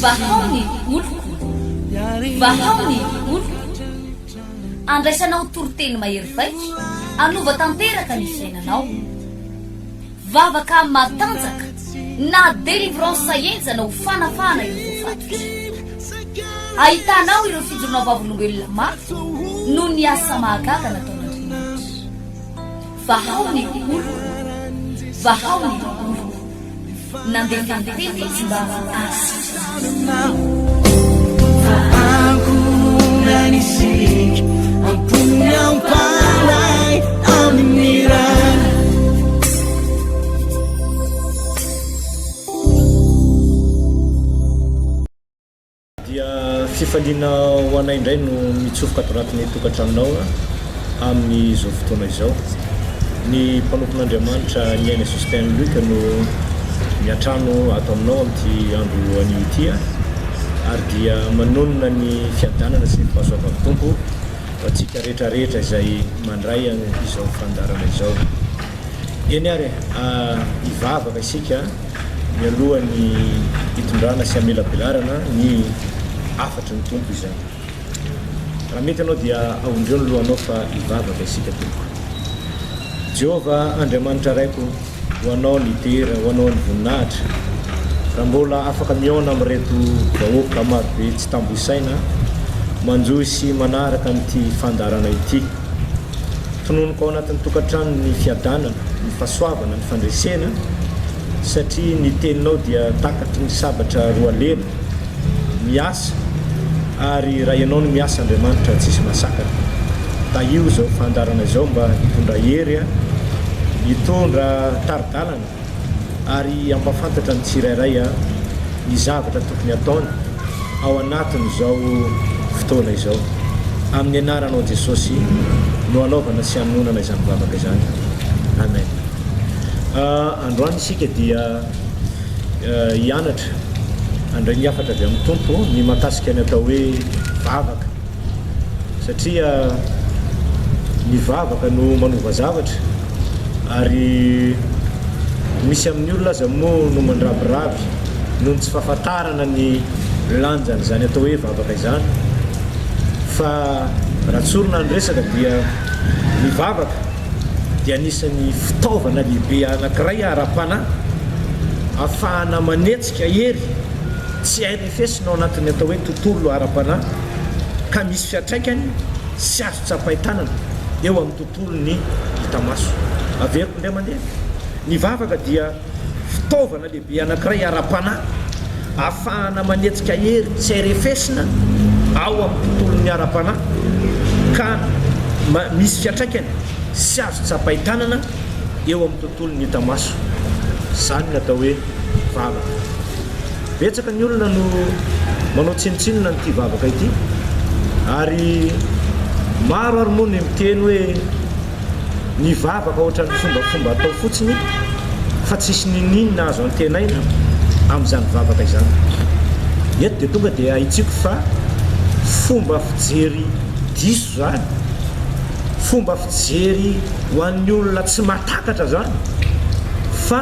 vahaony oloko vahaony oloko andraisanao toroteny mahery vaitra anova tanteraka ny fiainanao vavaka matanjaka na délivrance enjana ho fanafana ireo fatotra ahitanao ireo fijorona vavolombelona maro no ny asa mahagaga nataon'andriamanitra vahaony oloko vahaony oloko nandeha tanteny izy mba Anisik ampunyang palay aminiran dia fifaliana ho anay indray no mitsofoka ato anatin'ny tokantraminao amin'izao fotoana izao ny mpanompon'Andriamanitra ny aina Justin Luc no miatrano ato aminao amin'ity andro anio ity ary dia manonona ny fiadanana sy ny fahasoavan'ny tompo ho antsika rehetrarehetra izay mandray izao fandarana izao eny ary hivavaka isika mialoha ny hitondrana sy amelabelarana ny afatry ny tompo izany raha mety anao dia aondreo ny lohanao fa hivavaka isika tompo Jehova Andriamanitra raiko ho anao ny tera ho anao ny voninahitra raha mbola afaka miona amin'reto vahoaka marobe tsy tamboisaina manjoy sy manaraka n'ity fandarana ity tononoko ao anatin'ny tokantrano ny fiadanana ny fahasoavana ny fandresena satria ny teninao dia takatry ny sabatra roa lena miasa ary raha ianao no miasa Andriamanitra tsisy masakana da io zao fandarana izao mba hitondra hery hitondra taridalana ary ampafantatra ny tsirairay ny zavatra tokony ataony ao anatin'izao fotoana izao amin'ny anaranao Jesosy no anaovana sy anonana izany vavaka izany amen androany isika dia hianatra andray ny afatra avy amin'ny tompo ny mahakasika ny atao hoe vavaka satria ny vavaka no manova zavatra ary misy amin'ny olona aza moa no mandrabiraby noho tsy fahafantarana ny lanjany zany atao hoe vavaka izany fa raha tsorona ny resaka dia ny vavaka dia anisan'ny fitaovana lehibe anankiray ara-panahy ahafahana manetsika hery tsy hairefesinao anatin'ny atao hoe tontolo ara-panahy ka misy fiatraikany sy azo tsapaitanana eo amin'ny tontolony hitamaso averiko indray mandeha ny vavaka dia fitaovana lehibe anankiray ara-panahy ahafahana manetsika hery tsy hairefesina ao amin'ny tontolony ara-panahy ka misy fiatraikany sy azo tsapaitanana eo amin'ny tontolony hitamaso zany natao hoe vavaka betsaka ny olona no manao tsinotsinona nyity vavaka ity ary maro ary moa ny miteny hoe ny vavaka ohatran'ny fombafomba atao fotsiny fa tsisy ninina azo antenaina amin'izany vavaka izany eto dia tonga dia ahitsiko fa fomba fijery diso zany fomba fijery ho an'ny olona tsy matakatra zany fa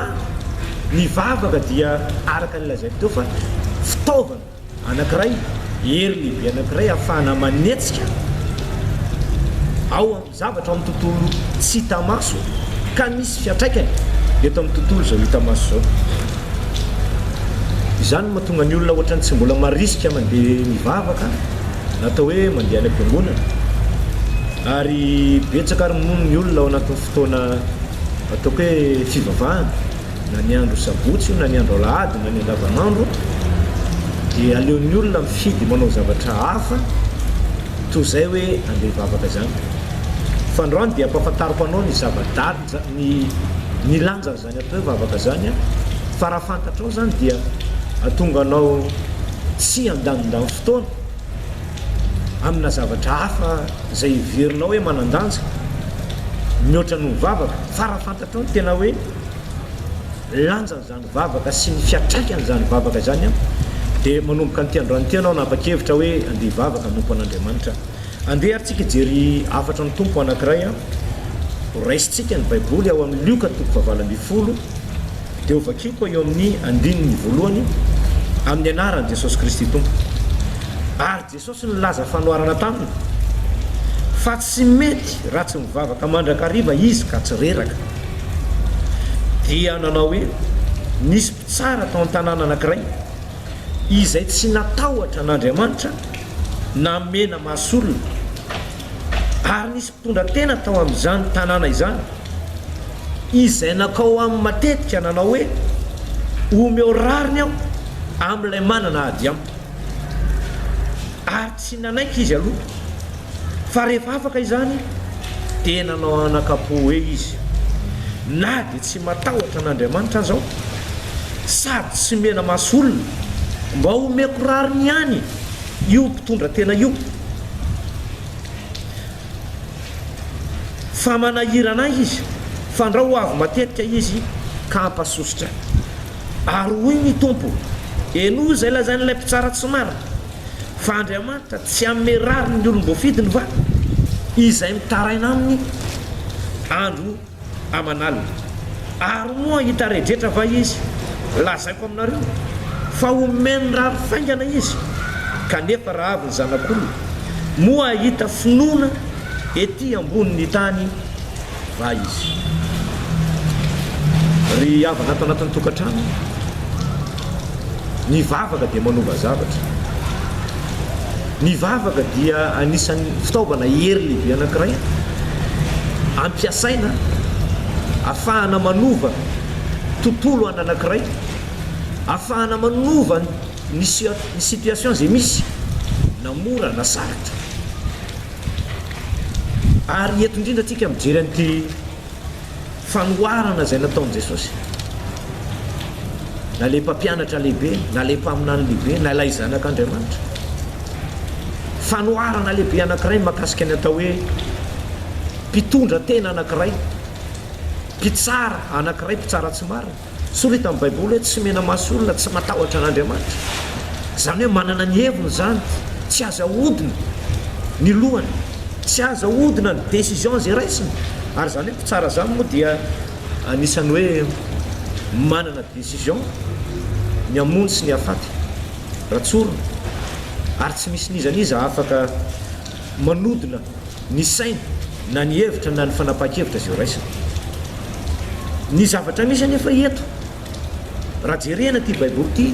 ny vavaka dia araka ny lazaiko teo fa fitaovana anankiray hery lehibe anankiray ahafahana manetsika ao amin'ny zavatra amin'ny tontolo tsy hitamaso ka misy fiatraikany eto amin'ny tontolo zao hitamaso zao izany mahatonga ny olona ohatrany tsy mbola marisika mandeha mivavaka natao hoe mandeha any am-piangonana ary betsaka ary mono ny olona ao anatin'ny fotoana ataoko hoe fivavahana na ny andro sabotsy na ny andro alahady na ny andavanandro dia aleon'ny olona mifidy manao zavatra hafa toy zay hoe andeha hivavaka zany fa androany dia ampahafantariko anao ny zavadaly ny lanjany zany atao hoe vavaka zany fa raha fantatrao zany dia atonga anao tsy andanindany fotoana amina zavatra hafa zay iverinao hoe manandanja mihoatra no mivavaka fa raha fantatrao ny tena hoe lanjany zany vavaka sy ny fiatraikany zany vavaka zany dia manomboka ny tiandroany ty anao napa-kevitra hoe andeha hivavaka nompo an'Andriamanitra andeha ary tsika jery afatra ny tompo anankiray raisitsika ny baiboly ao amin'ny Lioka 20 dia ovakiko eo amin'ny andininy voalohany amin'ny anarany Jesosy Kristy tompo. Ary Jesosy nilaza fanoharana taminy fa tsy mety raha tsy mivavaka mandrakariva izy ka tsy reraka. Dia nanao hoe nisy mpitsara tao an-tanàna anankiray izay tsy natahotra an'Andriamanitra na mena masolona, ary nisy mpitondra tena tao amin'izany tanàna izany izay nakao amin'ny matetika nanao hoe omeo rariny aho amin'ilay manana ady amiko, ary tsy nanaiky izy aloha, fa rehefa afaka izany dia nanao anakapo hoe izy na dia tsy matahotra an'Andriamanitra zao sady tsy mena masolona mba omeko rariny ihany io mpitondra tena io, fa manahirana izy fandrao avy matetika izy ka hampasosotra. Ary hoy ny tompo, eno zay lazan'ilay mpitsara tsy marina fa Andriamanitra tsy amme rariny ny olom-boafidiny va izay mitaraina aminy andro aman'alina. Ary moa hita redretra va izy, lazaiko aminareo fa omeny rary faingana izy, kanefa raha avy ny zanak'olona moa hita finoana ety ambonin'ny tany va izy. Ry avy anato anatin'ny tokantrano, ny vavaka dia manova zavatra. Ny vavaka dia anisan'ny fitaovana hery lehibe anankiray ampiasaina ahafahana manova tontolo anankiray, ahafahana manova ny situation zay misy na mora na saratra. Ary eto indrindra antsika mijery an'ity fanoharana zay nataon'i Jesosy, na le mpampianatra lehibe, na le mpaminany lehibe, na ilay zanak'Andriamanitra. Fanoharana lehibe anankiray mahakasika ny atao hoe mpitondra tena anankiray, mpitsara anankiray, mpitsara tsy marina. Sorita amin'ny Baiboly hoe tsy mena masolona, tsy matahotra an'Andriamanitra. Zany hoe manana ny heviny zany, tsy azahodina ny lohany, tsy azahodina ny décision zay raisiny. Ary zany hoe mpitsara zany moa dia anisany hoe manana décision ny hamono sy ny hafaty ratsorona, ary tsy misy nizany izy afaka manodina ny saina na ny hevitra na ny fanapahan-kevitra zay raisiny. Ny zavatra misy anefa eto raha jerena ty Baiboly ty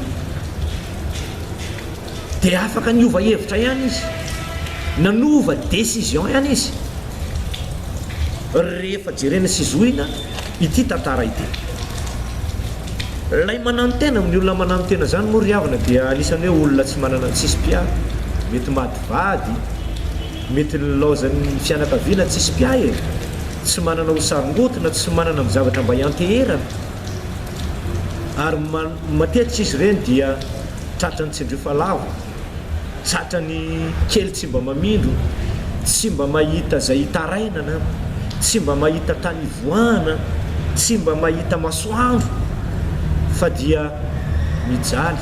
dia afaka niova hevitra ihany izy, nanova décision ihany izy rehefa jerena sy zohina ity tantara ity. Lay manano tena amin'ny olona manano tena zany moa ry havana dia anisany hoe olona tsy manana tsisy pia, mety maty vady, mety nilaozan'ny fianakaviana tsisy pia e, tsy manana hosarongotina, tsy manana amin'ny zavatra mba hianteherana. Ary matetika izy ireny dia tratrany tsy andreo falavo, tratrany kely tsy mba mamindro, tsy mba mahita zay hitarainana, tsy mba mahita tany ivoahana, tsy mba mahita masoandro, fa dia mijaly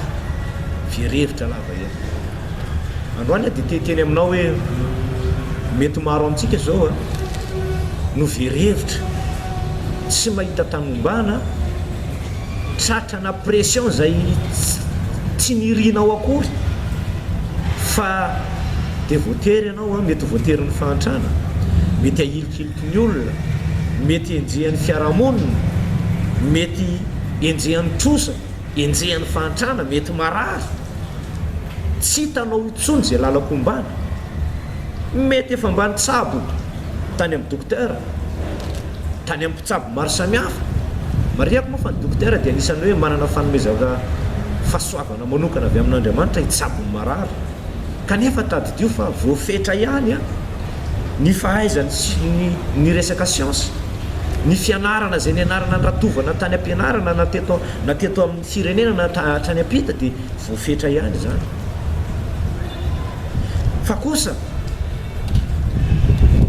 verevitra lava eny. Androany dia teteny aminao hoe mety maro amintsika zao no verevitra, tsy mahita tanombana, tratrana pression zay tsy nirinao akory, fa dia voatery ianao mety voatery ny fahantrana, mety ahilikiliky ny olona, mety enjehan'ny fiarahamonina, mety enjehan'ny trosa, enjehan'ny fahantrana, mety marary, tsy hitanao intsony zay lalako ombana, mety efa mbany tsabo tany amin'ny dokotera, tany amin'ny mpitsabo maro samihafa. Mariako moa fa ny dokotera dia anisany hoe manana fanomezana fahasoavana manokana avy amin'Andriamanitra hitsabony marary, kanefa tadidio fa voafetra ihany ny fahaizany sy ny resaka siansy, ny fianarana zay nianarana ny ratovana tany ampianarana na teto amin'ny firenena na tany ampita dia voafetra ihany zany. Fa kosa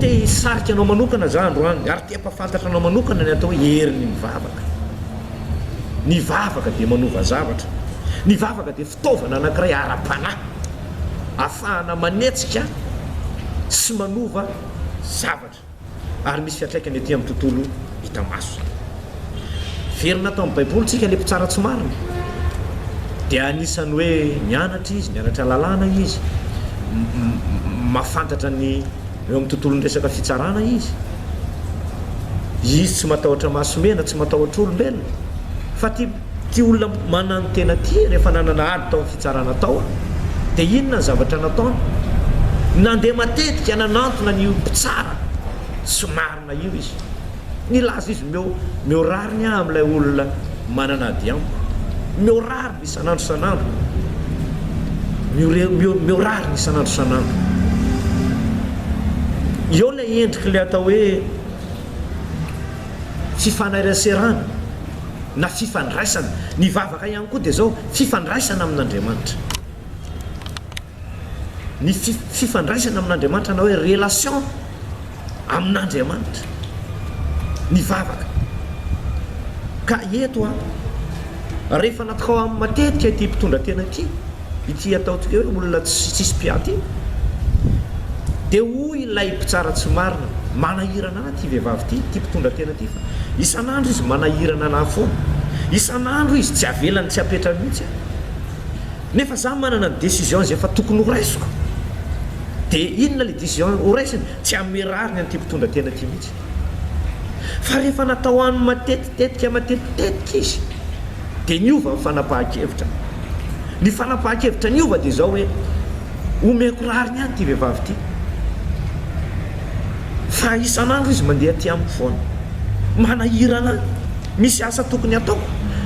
te hisarika anao manokana za androany, ary te hampafantatra anao manokana ny atao hoe herin'ny mivavaka. Ny vavaka dia manova zavatra, ny vavaka dia fitaovana anankiray ara-panahy ahafahana manetsika sy manova zavatra, ary misy fiatraikany ety amin'ny tontolo hita maso. verina tao amin'ny baiboly tsika le mpitsara tsy marina dia anisany hoe mianatra izy mianatra lalàna izy mafantatra ny eo amin'ny tontolony resaka fitsarana izy tsy matahotra masomena tsy matahotra olombelona fa ty olona manano tena ty rehefa nanana ady tao amin'ny fitsarana tao dia inona ny zavatra nataony nandeha matetika nanantona ny mpitsara sy marina io izy nilaza izy miorariny amin'ilay olona manana ady amiko miorariny isanandro sanandro miorariny isanandro sanandro eo lay endriky le atao hoe fifanaraserana na fifandraisana ny vavaka ihany koa dia zao fifandraisana amin'Andriamanitra ny fifandraisana amin'Andriamanitra na hoe relation amin'Andriamanitra ny vavaka ka eto rehefa natao amin'ny matetika ity mpitondra tena ity ataotsika hoe olona tsisy piaty dia hoy ilay mpitsara tsy marina manahirana ty vehivavy ty mpitondra tena ty fa isan'andro izy manahirana anahy foana isan'andro izy tsy avelany tsy apetra mihitsy nefa za manana ny décision zay efa tokony horaisiko dia inona le décision horaisiny tsy amerariny an'ity mpitondra tena ty mihitsy fa rehefa natao any matetitetika izy dia niova ny fanapahan-kevitra ny fanapahan-kevitra niova dia zao hoe omeko rariny any ty vehivavy ty fa isan'andro izy mandeha ty amiko foana manahirana misy asa tokony ataoko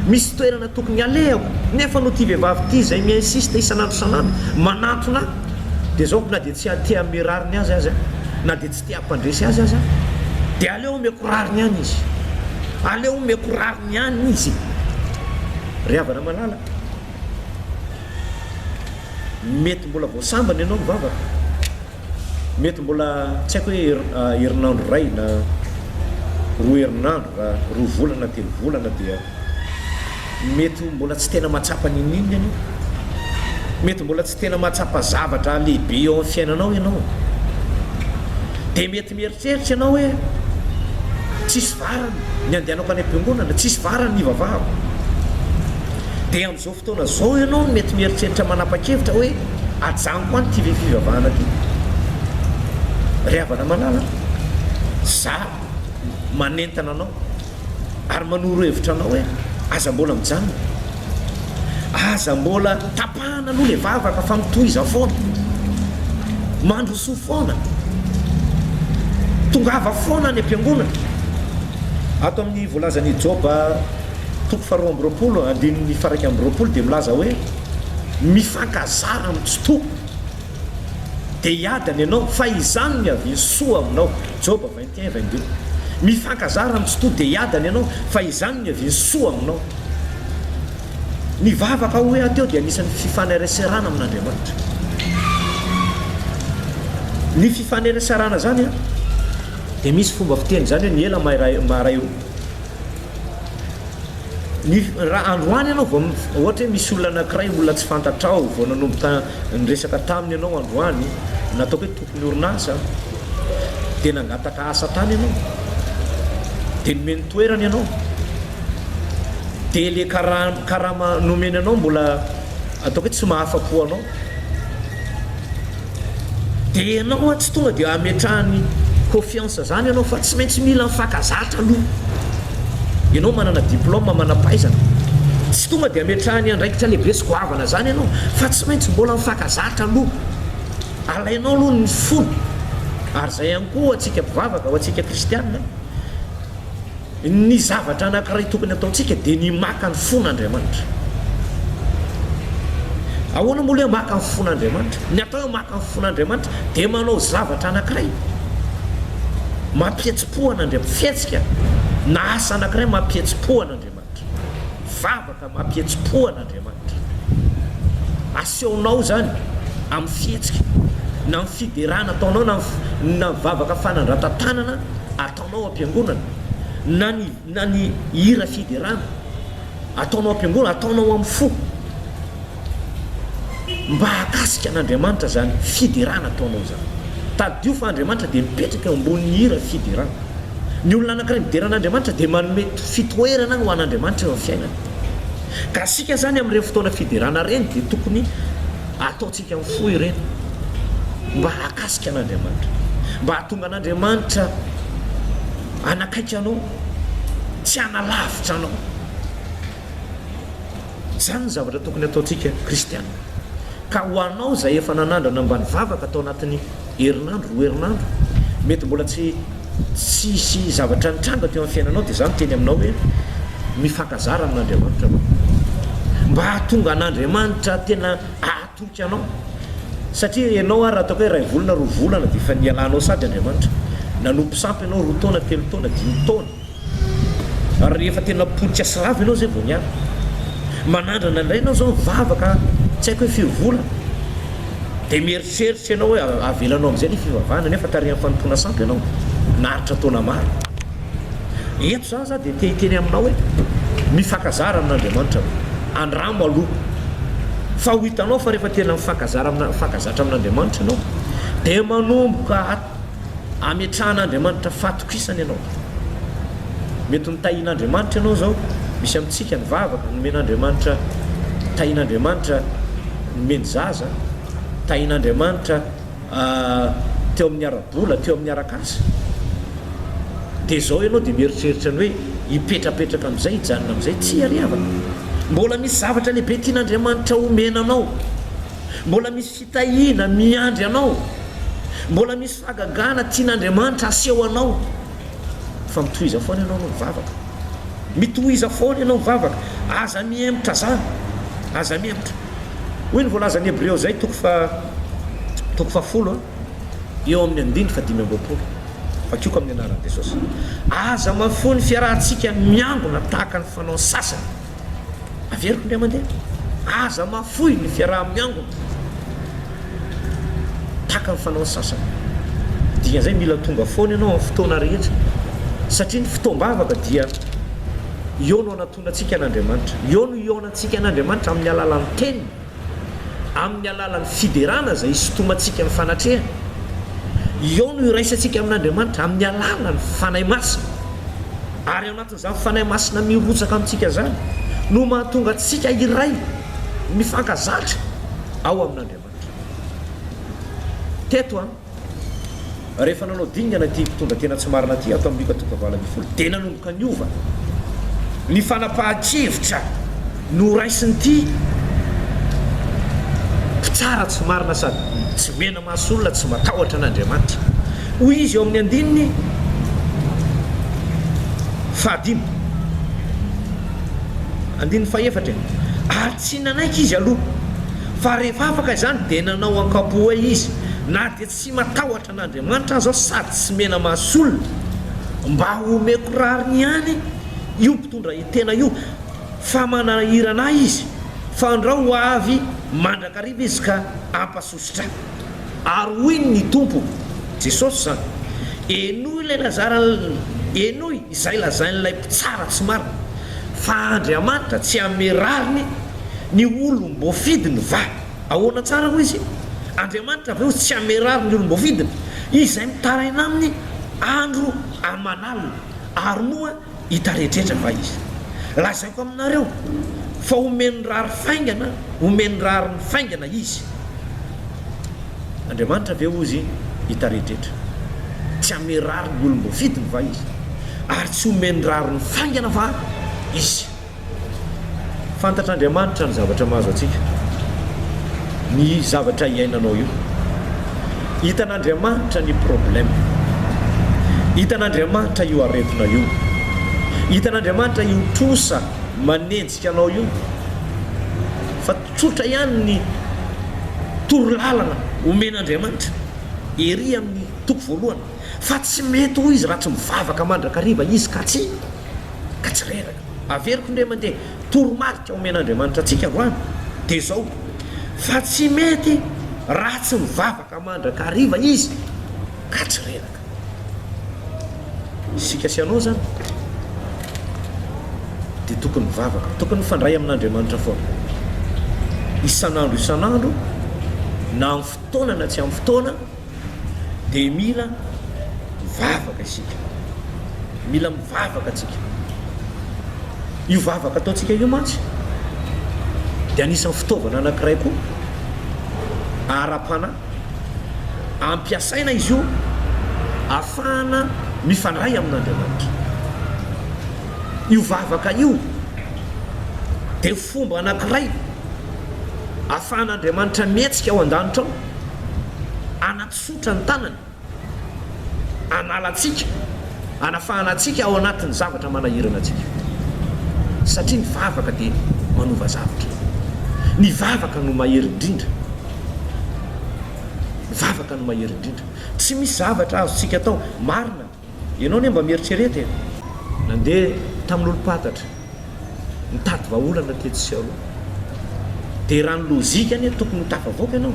misy toerana tokony alehako nefa no ty vehivavy ty zay miinsiste isan'andro san'andro manantona dia zao na dia tsy tia amerariny azy na dia tsy tia ampandresy azy dia aleo omeko rariny any izy aleo omeko rariny any izy ry havana malala mety mbola voasambana ianao mivavaka mety mbola tsy haiko hoe herinandro ray na roa herinandro na roa volana 3 volana dia mety mbola tsy tena matsapa ninina ianao mety mbola tsy tena matsapa zavatra lehibe eo amin'ny fiainanao ianao dia mety mieritreritra ianao hoe tsisy varany ny andehanako any am-piangonana tsisy varany ny vavahako dia amin'izao fotoana zao ianao no mety mieritreritra manapa-kevitra hoe ajanoko any ty fivavahana ty ry havana malala za manentana anao ary manoro hevitra anao hoe aza mbola mijanona aza mbola tapahana aloha le vavaka fa mitohiza foana mandrosoa foana tongava foana ny am-piangonana ato amin'ny voalazany Joba 12 andininy faraky amin'ny 20 dia milaza hoe mifankazara mitsotoko dia hiadany ianao fa izany ny avy soa aminao Joba 21-22 mifankazara mitsotoko dia hiadany ianao fa izany ny avy soa aminao ny vavaka hoe ateo dia anisan'ny fifaneraserana amin'Andriamanitra ny fifaneraserana zany dia misy fomba fiteny zany hoe ny ela maharay roa ny raha androany ianao vao ohatra hoe misy olona anankiray olona tsy fantatrao vao nanomboka ny resaka taminy ianao androany nataoko hoe tokony orinasa dia nangataka asa tany ianao dia nomeny toerana ianao dia le karama nomeny anao mbola ataoko hoe tsy mahafa-po anao dia ianao tsy tonga dia ametrahany confiance zany ianao fa tsy maintsy mila mifankazatra aloha ianao manana diplôme manam-pahaizana tsy tonga dia ametrahany andraikitra lehibe sy goavana zany ianao fa tsy maintsy mbola mifankazatra aloha alainao aloha ny fony ary zay ihany koa atsika mpivavaka ho atsika kristianina ny zavatra anankiray tokony ataontsika dia ny maka ny fon'Andriamanitra ahoana mola hoe maka ny fon'Andriamanitra ny atao hoe maka ny fon'Andriamanitra dia manao zavatra anankiray mampihetsi-po an'Andriamanitra fihetsika na asa anankiray mampihetsi-po an'Andriamanitra vavaka mampihetsi-po an'Andriamanitra asehonao zany amin'ny fihetsika na amin'ny fiderana ataonao na vavaka fanandran-tantanana ataonao am-piangonana na ny hira fiderana ataonao am-piangonana ataonao amin'ny fo mba hakasika an'Andriamanitra zany fiderana ataonao zany tadio fa Andriamanitra dia mipetraka eo ambonin'ny hira fiderana ny olona anankiray mideran'andriamanitra dia manome fitoerana ho an'andriamanitra eo amin'ny fiainana ka sika zany amin'ireny fotoana fiderana reny dia tokony ataontsika amin'ny fo ireny mba hakasika an'andriamanitra mba hahatonga an'andriamanitra anakaiky anao tsy analavitra anao zany ny zavatra tokony ataontsika kristianina ka ho anao zay efa nanandrana mba nivavaka atao anatin'ny herinandro roa herinandro mety mbola tsisy zavatra nitranga teo amin'ny fiainanao dia zany teny aminao hoe mifankazara amin'andriamanitra mba hahatonga an'andriamanitra tena ahatoky anao satria ianao raha ataoko hoe ray volana roa volana dia efa nialanao sady andriamanitra nanompo sampy ianao roa taona telo taona dimy taona ary rehefa tena politra siravo ianao zay vao niara manandrana indray ianao zao mivavaka tsy haiko hoe firy volana dia mieritreritra ianao hoe avelanao amin'izay ny fivavahana nefa tarihan'ny fanompona sampy ianao naharitra taona maro eto zany za dia tehiteny aminao hoe mifankazara amin'andriamanitra andramo aloha fa ho hitanao fa rehefa tena mifankazatra amin'andriamanitra ianao dia manomboka ametrahan'andriamanitra fatokisana ianao mety nitahian'andriamanitra ianao zao misy amintsika nivavaka nomen'andriamanitra tahian'andriamanitra nomeny zaza tahian'andriamanitra teo amin'ny arabola teo amin'ny arakasa dia zao ianao dia mieritreritra ny hoe hipetrapetraka amin'izay hijanona amin'izay tsy ariavana mbola misy zavatra lehibe tian'andriamanitra omenanao mbola misy fitahiana miandry anao mbola misy fahagagana tian'andriamanitra aseho anao fa mitohiza foana ianao no mivavaka mitohiza foana ianao mivavaka aza mihemitra zany aza mihemitra hoy ny voalazan'ny hebreo zay toko fa folo eo amin'ny andiny fa 5 fakioko amin'ny anaran'i jesosy aza mafo ny fiarahantsika miangona tahaka ny fanao sasany averiko ndray mandeha aza mafoy ny fiaraha-miangona tahaka ny fanao sasany dikan'izay mila tonga foana ianao amin'ny fotoana rehetra satria ny fotoam-bavaka dia eo no anatonantsika an'andriamanitra eo no ionantsika an'andriamanitra amin'ny alalan'ny teniny amin'ny alalan'ny fiderana zay isotomantsika ny fanatrehana eo no iraisantsika amin'andriamanitra amin'ny alalan'ny fanahy masina ary ao anatin'izany fanahy masina mirotsaka amintsika zany no mahatonga atsika iray mifankazatra ao amin'andriamanitra teto rehefa nanao dingana ty tonga tena tsy marina ty ato amin'ny 1:20 dia nanomboka niova ny fanapahan-kevitra no raisiny ty mpitsara tsy marina sady tsy mena mahasolona tsy matahotra an'andriamanitra hoy izy eo amin'ny andininy 5 andininy 7 ary tsy nanaiky izy aloha fa rehefa afaka izany dia nanao ankapoe izy na dia tsy matahotra an'andriamanitra zao sady tsy mena mahasolona mba homeko rariny ihany io mpitondra tena io fa manahirana izy fa andrao ho avy mandrakariva izy ka ampasositra ary hoy ny tompo jesosy zany enoy ilay lazara enoy izay lazain'ilay mpitsara tsy marina fa andriamanitra tsy amerariny ny olom-boafidiny va ahoana tsara ho izy andriamanitra aveo tsy amerariny ny olom-boafidiny izay mitaraina aminy andro amanalina ary moa hitarehetrehtra va izy lazaiko aminareo fa omeny rary faingana omeny rary ny faingana izy andriamanitra aveo izy hitarehetrehtra tsy amerary ny olom-boafidiny va izy ary tsy omeny rary ny faingana va izy fantatr'andriamanitra ny zavatra mahazo atsika ny zavatra iainanao io hitan'andriamanitra ny problème hitan'andriamanitra io aretina io hitan'andriamanitra io trosa manenjika anao io fa tsotra ihany ny torolalana omen'andriamanitra ery amin'ny toko voalohany fa tsy mety ho izy raha tsy mivavaka mandrakariva izy ka tsy reraka averiko ndray mandeha toromarika omen'andriamanitra atsika roany dia zao fa tsy mety raha tsy mivavaka mandrakariva izy ka tsy reraka sika sy anao zany dia tokony mivavaka tokony mifandray amin'andriamanitra foana isan'andro na amin'ny fotoana na tsy amin'ny fotoana dia mila mivavaka isika mila mivavaka atsika. Io vavaka ataontsika io mantsy dia anisan'ny fitaovana anankiray koa ara-panahy ampiasaina izy io ahafahana mifandray amin'Andriamanitra. Io vavaka io dia fomba anankiray ahafahan'Andriamanitra mihetsika ao an-danitra ao anatsotra ny tanany, analatsika, anafahanantsika ao anatin'ny zavatra manahirana atsika. Satria ny vavaka dia manova zavatra. Ny vavaka no mahery indrindra. Ny vavaka no mahery indrindra. Tsy misy zavatra azontsika atao marina. Ianao ne mba mieritrereta nandeha tamin'olo-patatra mitady vahaolana teto sy aloha, dia raha ny lôzika anie tokony ho tafavoaka ianao.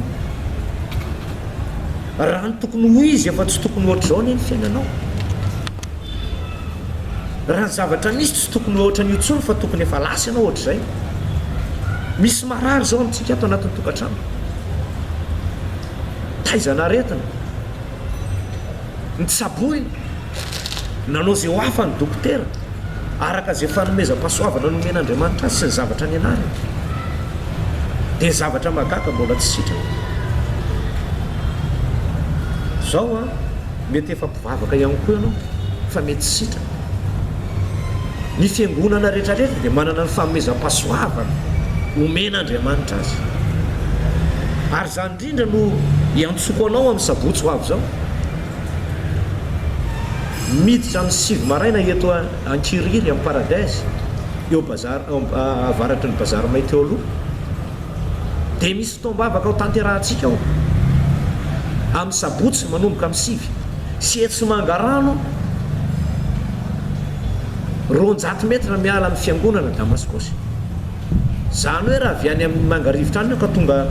Raha ny tokony ho izy efa tsy tokony ohatr'izao ny fiainanao. Raha ny zavatra misy tsy tokony ohatra n'io tsony fa tokony efa lasa ianao ohatr'izay. Misy marary zao amintsika ato anatin'ny tokantrano, taizana aretina, ny tsaboiny, nanao izay ho afa ny dokotera araka izay fanomezam-pahasoavana nomen'Andriamanitra azy sy ny zavatra nianarany. Dia zavatra mahagaga mbola tsy sitrana. Zao mety efa mpivavaka ihany koa ianao fa mety tsy sitrana. Ny fiangonana rehetrarehetra dia manana ny fanomezam-pahasoavana omen'Andriamanitra azy. Ary zany indrindra no iantsoko anao amin'ny sabotsy ho avy zao. Miditra amin'ny 7 maraina eto Ankiriry amin'ny Paradise eo avaratry ny bazary mahita eo aloha, dia misy fotoam-bavaka ao tanterahantsika ao amin'ny sabotsy manomboka amin'ny 7 sy Etsimanga rano 200 metra miala amin'ny fiangonana Damaskosy. Zany hoe raha avy any amin'ny mangarivotra any ka tonga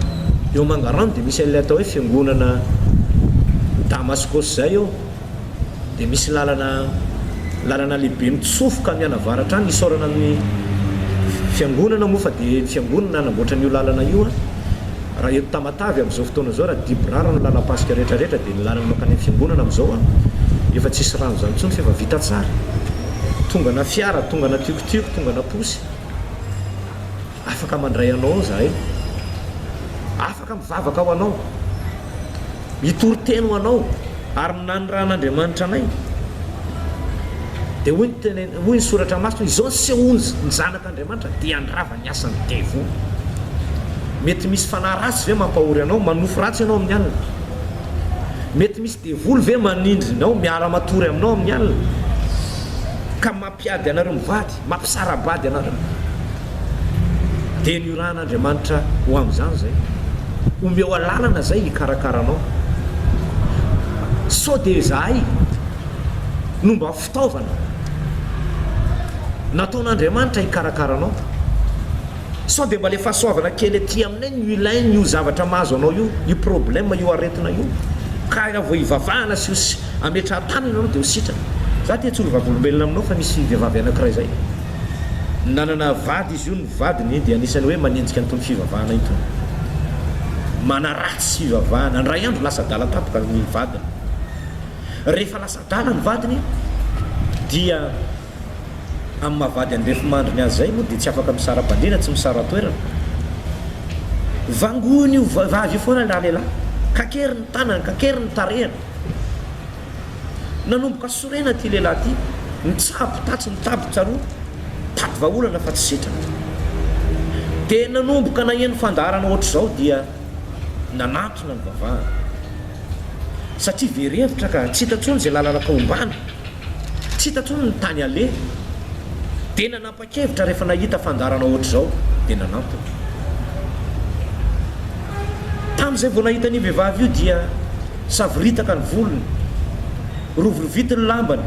eo Mangarano dia misy ilay atao hoe fiangonana Damaskosy zay eo. Dia misy lalana lehibe mitsofoka ny anavaratra any isorana amin'ny fiangonana moa fa dia fiangonana nanamboatra n'io lalana io raha eto Tamatavy amin'izao fotoana zao raha diborara no lalam-pasika rehetrarehetra dia ny lalana makany amin'ny fiangonana amin'izao efa tsisy rano zany intsony fa efa vita tsara. Tonga na fiara, tonga na tiokotiko, tonga na posy, afaka mandray anao zahay, afaka mivavaka ao anao, mitory-teno anao ary minany ran'Andriamanitra anay. Dia hoy ny soratra masina izao sehoany ny zanak'Andriamanitra dia andrava ny asany devo. Mety misy fanahy ratsy ve mampahory anao, manofo ratsy ianao amin'ny alina. Mety misy devoly ve manindry anao, miara matory aminao amin'ny alina, ka mampiady anareo mivady, mampisarabady anareo. Dia ny ran'Andriamanitra ho amin'izany zay, omeo alalana zay hikarakara anao. Sao dia zahay no mba fitaovana nataon'Andriamanitra hikarakara anao. Sao dia mba le fahasoavana kely aty aminay no ilainy io zavatra mahazo anao io problème io aretina io, ka vao hivavahana sy ametrahan-tany ianao dia ho sitrana. Za tia tsy olo-vavolombelona aminao fa misy vehivavy anankiray zay nanana vady izy io, ny vadiny dia anisany hoe manenjika an'itony fivavahana itony, manaratsy fivavahana. Ndray andro lasa dala tapoka ny vadiny. Rehefa lasa dala ny vadiny dia amin'ny mahavady andrefimandriny azy zay moa dia tsy afaka misara-bandrina, tsy misara-toerana. Vangoiny io vavy io foana la lehilahy, kakery ny tanany, kakery ny tarehany. Nanomboka sorena ty lehilahy ty, nitsabo tatsy ny tabo tsaroa, tady vahaolana fa tsy sitrana. Dia nanomboka naheno fandarana ohatr'izao dia nanatona ny vavahana. Satria verevitra ka tsy hita intsony izay lalana ka ombana, tsy hita intsony ny tany ale. Dia nanapa-kevitra rehefa nahita fandarana ohatr'izao dia nanatona. Tamin'izay vao nahita ny vehivavy io dia savoritaka ny volony, rovorovity ny lambany,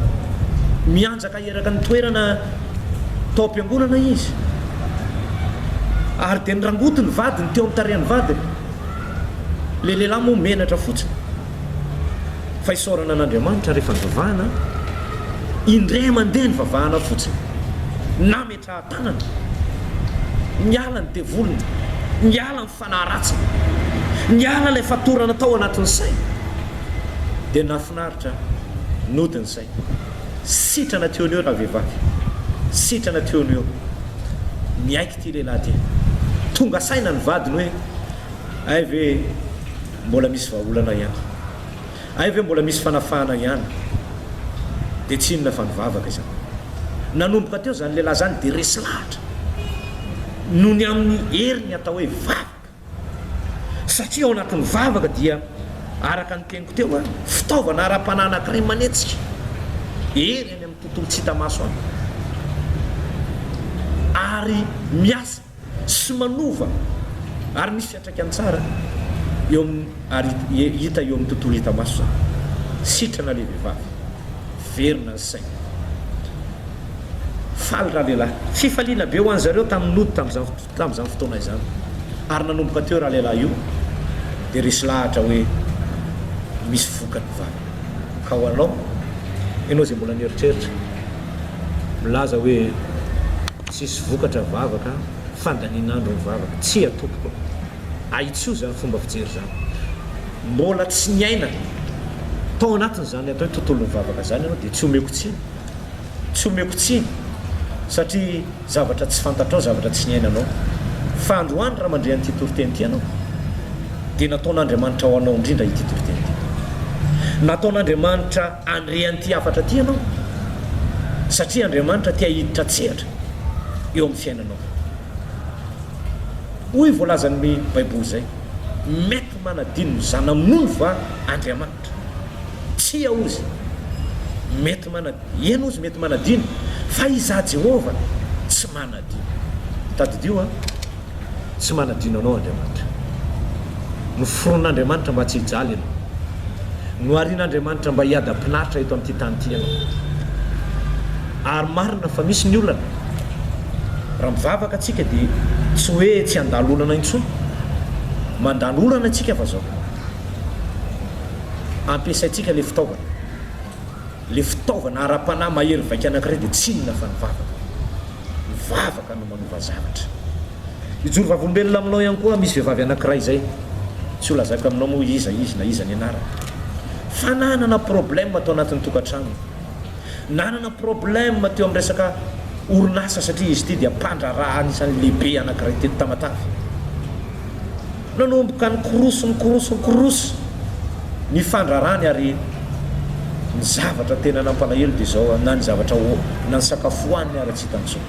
mianjaka eraka ny toerana tao am-piangonana izy. Ary dia nirangoto ny vadiny teo amin'ny tarehan'ny vadiny. Le lehilahy moa menatra fotsiny. Fa isaorana an'Andriamanitra rehefa nivavahana, indray mandeha ny vavahana fotsiny, na metrahan-tanana, miala ny devolony, miala ny fanahy ratsiny, miala ilay fatorana tao anatin'ny say. Dia nafinaritra nodiny say. sitrana teony eo raha vehivavy sitrana teony eo miaiky ty lehilahy ty tonga saina ny vadiny hoe ay ve mbola misy vahaolana ihany ay ve mbola misy fanafahana ihany dia tsy inona fa nivavaka izany nanomboka teo zany lehilahy zany dia resy lahatra noho ny amin'ny heriny atao hoe vavaka satria ao anatin'ny vavaka dia araka ny teniko teo a fitaovana ara-panahy anankiray manetsika hery any amin'ny tontolo tsy hita maso any ary miasa sy manova ary misy fiantraikany tsara eo ary hita eo amin'ny tontolo hita maso zany sitrana le vehivavy verina ny saina faly raha lehilahy fifaliana be ho any zareo tamin'ny nody tamin'izany fotoana izany ary nanomboka teo raha lehilahy io dia resy lahatra hoe misy vokany vavy ka ho anao ianao zay mbola nieritreritra milaza hoe tsisy vokatra vavaka fandaninandro ny vavaka tsy atopoko aitsio zany fomba fijery zany mbola tsy niaina tao anatiny zany atao hoe tontolon'ny vavaka zany ianao dia tsy omeko tsiny satria zavatra tsy fantatrao zavatra tsy niainanao fa androany raha mandre an'ity toroteny ty ianao dia nataon'Andriamanitra ho anao indrindra ity toroteny ty nataon'Andriamanitra andre an'ity afatra ty ianao satria Andriamanitra tia hiditra tsehatra eo amin'ny fiainanao hoy voalazan'ny baiboly zay mety manadino zana mono va Andriamanitra tsy aozy mety eno ozy mety manadino fa iza Jehova tsy manadino tadidio a tsy manadino anao Andriamanitra no foron'Andriamanitra mba tsy hijaly ianao no arian'Andriamanitra mba hiada-pinaritra eto amin'ity tany ty ianao ary marina fa misy ny olana raha mivavaka atsika dia tsy hoe tsy handalo olana intsony mandalo olana atsika fa zao ampiasaitsika le fitaovana ara-panahy mahery vaika anankiray dia tsy inona fa mivavaka no manova zavatra ijoro vavolombelona aminao ihany koa misy vehivavy anankiray zay tsy ho lazaka aminao moa izy na iza ny anarana fa nanana problème tao anatin'ny tokantrano nanana problème teo amin'ny resaka orinasa satria izy ty dia mpandraraha anisan'ny lehibe anankiray teto Tamatavy nanomboka nykorosy ny fandrarahany ary ny zavatra tena nampalahelo dia zao na ny zavatra na ny sakafoaniny ary tsy hitantsony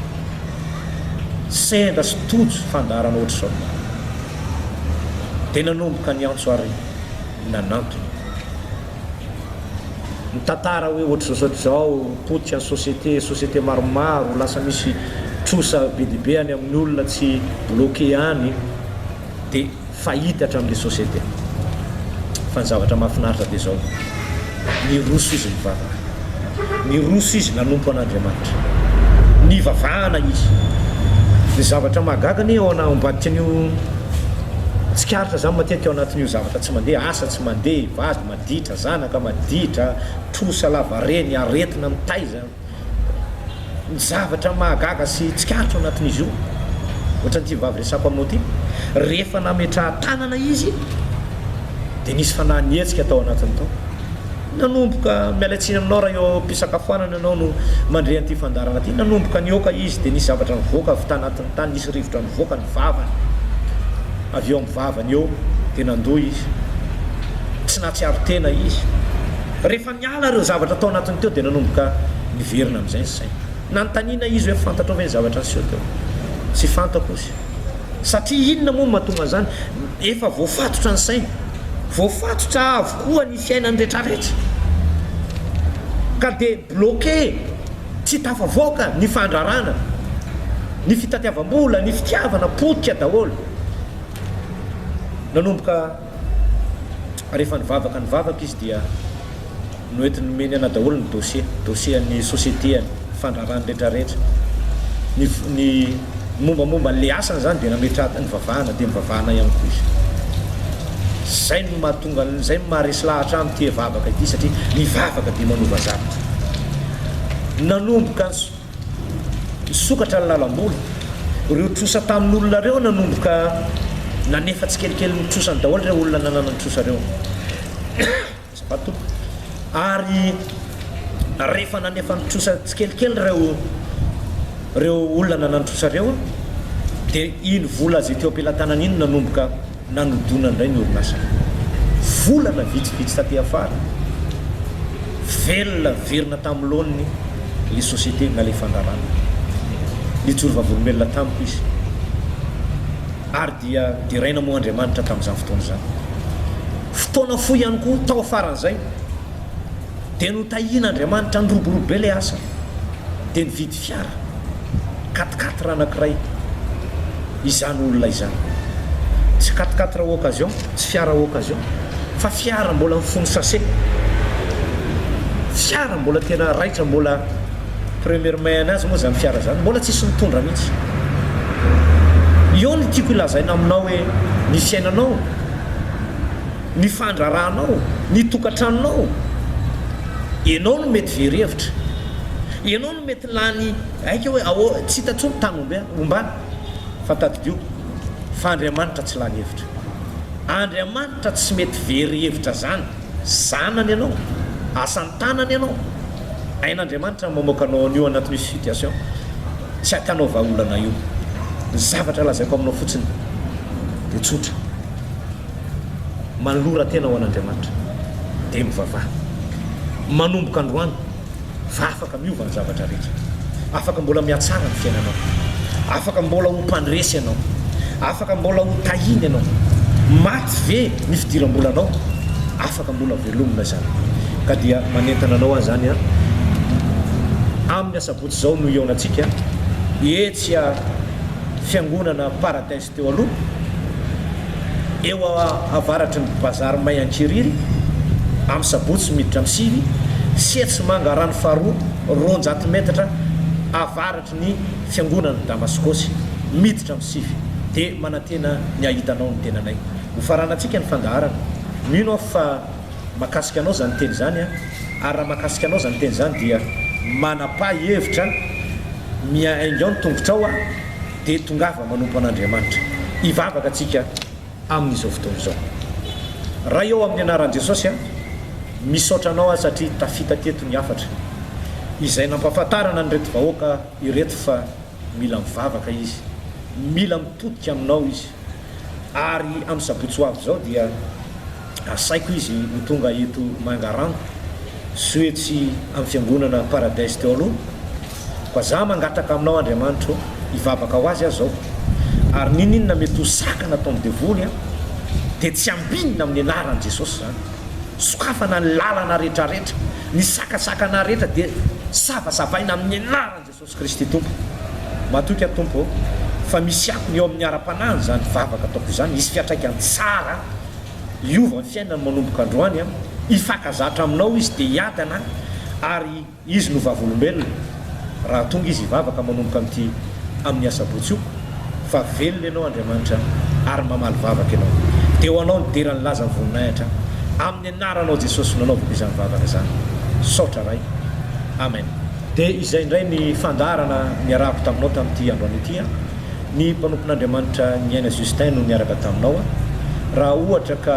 sendra sy tojo fandarana ohatra zao dia nanomboka ny antso ary nanantony ny tantara hoe ohatra zao potika ny société maromaro lasa misy trosa be dibe any amin'ny olona tsy bloqué any dia fahita hatramin'le société fa ny zavatra mahafinaritra dia zao ny roso izy mivavaka ny roso izy nanompo an'Andriamanitra ny vavahana izy ny zavatra mahagagany ao ambadika an'io tsikaritra zany matetika ao anatin'io zavatra tsy mandeha asa tsy mandeha vady maditra zanaka maditra trosa lavareny aretina mitaiza ny zavatra mahagaga sy tsikaritra ao anatin'izy io ohatra nyity vavy resako aminao ty rehefa nametraha tanana izy dia nisy fanahy nietsika tao anatiny tao nanomboka mialatsiny aminao raha eo mpisakafoanana ianao no mandre an'ity fandarana ty nanomboka nioka izy dia nisy zavatra nivoaka avy tanatiny tany nisy rivotra nivoaka ny vavany avy eo amin'ny vavany eo dia nandoa izy tsy natsiaro tena izy rehefa niala ireo zavatra tao anatiny teo dia nanomboka niverina amin'izay ny saina nanontaniana izy hoe fantatro ve ny zavatra niseho teo tsy fantako izy satria inona moa mahatonga zany efa voafatotra ny saina voafatotra avokoa ny fiainany rehetrarehetra ka dia bloqué tsy tafavoaka ny fandrarana ny fitatiavam-bola ny fitiavana potika daholo nanomboka rehefa nivavaka izy dia noentiny nomeny ana daholo ny dossier ny société any fandrarany rehetrarehetra ny mombamomba n'le asany zany dia nametrahany vavahana dia mivavahana ihany koa izy zay no mahatonga zay maharesy lahatra amin'ny ty vavaka ity satria mivavaka dia manova zavatra nanomboka nisokatra ny lalam-bola ireo trosa tamin'olona reo nanomboka nanefa tsy kelikely mitrosany daholo reo olona nanana ny trosa reo ary rehefa nanefa nitrosa tsikelikely reo olona nanitrosa reo dia iny vola zay teo am-pelantanana iny nanomboka nanodona indray ny orinasa volana vitsivitsy taty afara velona verina tamin'ny loany le société na le fandarana nijoro vavolombelona tamiko izy ary dia diraina moa Andriamanitra tamin'izany fotoana zany fotoana fo ihany koa tao afaran'izay dia notahina Andriamanitra nyroborobo be le asa dia nividy fiara 4x4 anankiray izany olona izany tsy 4x4 occasion tsy fiara occasion fa fiara mbola mifono sase fiara mbola tena raitra mbola premier mai anazy moa zany fiara zany mbola tsisy mitondra mihitsy io ny tiako ilazaina aminao hoe ny fiainanao ny fandrarahanao ny tokantranonao ianao no mety very-hevitra ianao no mety lany aika hoe tsy hitantsony tany ombany fa tadidio fa Andriamanitra tsy lany hevitra Andriamanitra tsy mety very-hevitra zany zanany ianao asany tanany ianao ain'Andriamanitra mamoaka anao an'io anatin'io situation tsy atanao vahaolana io ny zavatra lazaiko aminao fotsiny dia tsotra manolora tena ho an'Andriamanitra dia mivavaha manomboka androany fa afaka miova ny zavatra rehetra afaka mbola miatsara ny fiainanao afaka mbola ho mpandresy ianao afaka mbola ho tahiny ianao maty ve ny fidiram-bolanao afaka mbola velomina zany ka dia manentana anao azy zany amin'ny asabotsy zao no ionantsika etsya fiangonana paradise teo aloha eo avaratry ny bazary may Ankiriry amin'ny sabotsy miditra amin'ny sivy setsy manga rano faharoa 200 metatra avaratry ny fiangonana Damaskosy miditra amin'ny sivy dia manantena ny ahitanao ny tenanay ho faranantsika ny fandaharana mino fa makasika anao zany teny zany ary raha makasika anao zany teny zany dia manapa hevitra miaingao ny tongotrao dia tongava manompo an'Andriamanitra hivavaka atsika amin'izao fotoana izao raha eo amin'ny anaran'i Jesosy misaotra anao satria tafita teto ny afatra izay nampahafantarana nyreto vahoaka ireto fa mila mivavaka izy mila mitodika aminao izy ary amin'ny sabotsy ho avy zao dia asaiko izy ho tonga eto Mangarano soetsy amin'ny fiangonana paradise teo aloha fa za mangataka aminao Andriamanitra hivavaka ho azy zao ary ninina mety ho sakana atao amin'ny devoly dia tsy ambinina amin'ny anaran'i Jesosy zany sokafana ny lalana rehetrarehetra ny sakasakana rehetra dia savasavaina amin'ny anaran'i Jesosy Kristy Tompo matoky Tompo fa misy ako ny eo amin'ny ara-panahiny zany vavaka ataoko zany isy fiatraikany tsara iova ny fiainany manomboka androany ifakazatra aminao izy dia hiadana ary izy no vavolombelona raha tonga izy hivavaka manomboka amin'ity amin'ny asabotsy io fa velona ianao Andriamanitra ary mamaly vavaka ianao dia ho anao ny derany laza ny voninahitra amin'ny anaranao Jesosy nanaovako izany vavaka zany saotra ray amen dia izay indray ny fandarana niarahako taminao tamin'ity andro an'ity ny mpanompon'Andriamanitra ny aina Justin no niaraka taminao raha ohatra ka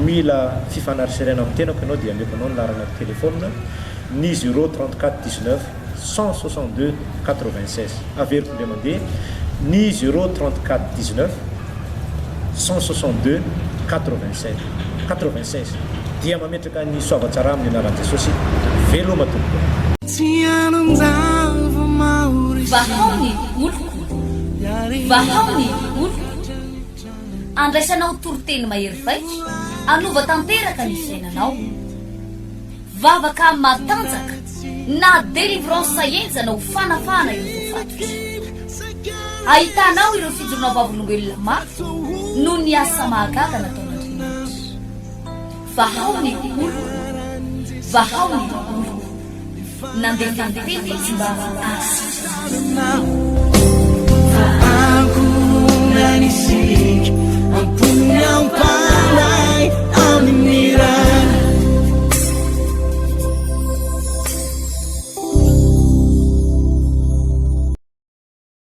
mila fifanariserena amin'ny tenako ianao dia aleoko anao ny larana telefônina ny 034 19 162 96 averiko indray mandeha ny 034 19 162 96 dia mametraka ny soavatsara amin'ny anaran'i Jesosy veloma tompoko vahaony oloko vahaony oloko andraisanao toroteny mahery vaika anova tanteraka ny fiainanao vavaka matanjaka na délivrance enjana ho fanafana ireo fatotra ahitanao ireo fijorona vavolombelona mafy no ny asa mahagaga nataon'Andriamanitra vahaony oloko vahaony oloko nandehandeha tsy mba asitra